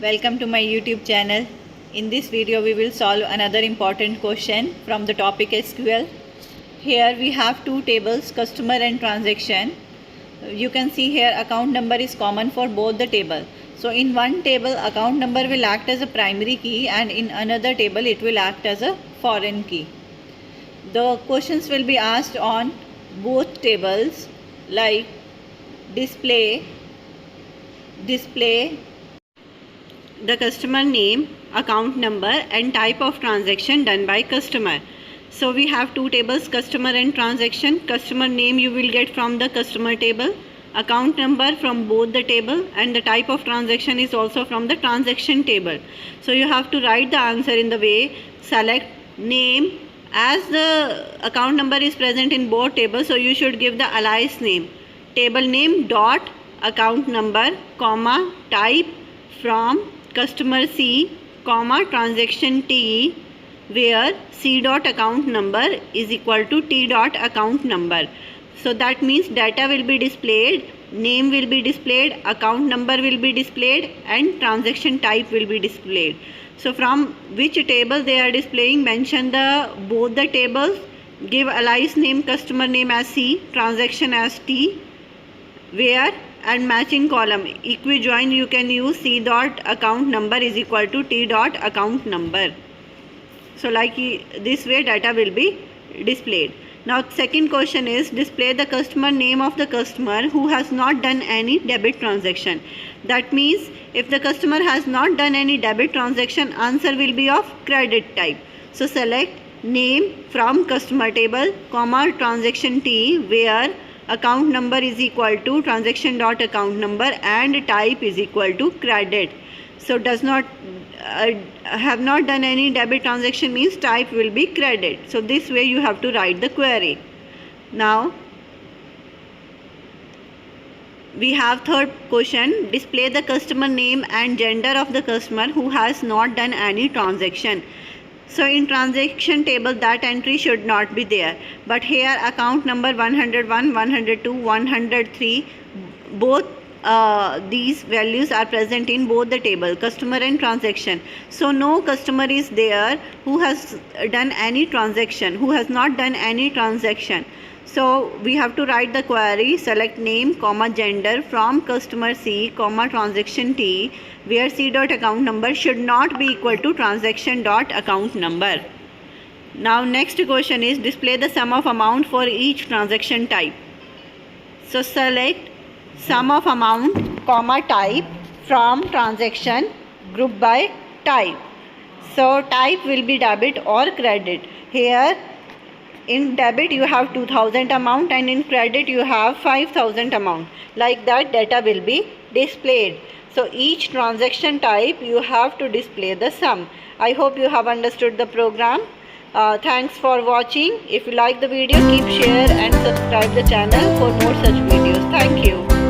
Welcome to my YouTube channel. In this video we will solve another important question from the topic SQL. Here we have two tables, customer and transaction. You can see here account number is common for both the table. So in one table account number will act as a primary key and in another table it will act as a foreign key. The questions will be asked on both tables like display the customer name, account number and type of transaction done by customer. So we have two tables, customer and transaction. Customer name you will get from the customer table, account number from both the table, and the type of transaction is also from the transaction table. So you have to write the answer in the way select name. As the account number is present in both tables, so you should give the alias name, table name dot account number comma type from customer C comma transaction T, where C dot account number is equal to T dot account number. So that means data will be displayed, name will be displayed, account number will be displayed and transaction type will be displayed. So from which table they are displaying, mention the both the tables, give alias name, customer name as C, transaction as T, where and matching column equijoin you can use C dot account number is equal to T dot account number. So like this way data will be displayed. Now second question is display the customer name of the customer who has not done any debit transaction. That means if the customer has not done any debit transaction, answer will be of credit type. So select name from customer table comma transaction T, where account number is equal to transaction dot account number and type is equal to credit. So does not have not done any debit transaction means type will be credit. So this way you have to write the query. Now we have third question, display the customer name and gender of the customer who has not done any transaction. So in transaction table that entry should not be there, but here account number 101, 102, 103 both these values are present in both the table, customer and transaction. So no customer is there who has done any transaction, who has not done any transaction. So we have to write the query select name comma gender from customer C comma transaction T, where C dot account number should not be equal to transaction dot account number. Now next question is display the sum of amount for each transaction type. So select sum of amount comma type from transaction group by type. So type will be debit or credit. Here in debit you have 2000 amount and in credit you have 5000 amount. Like that data will be displayed. So each transaction type you have to display the sum. I hope you have understood the program. Thanks for watching. If you like the video, keep share and subscribe the channel for more such videos. Thank you.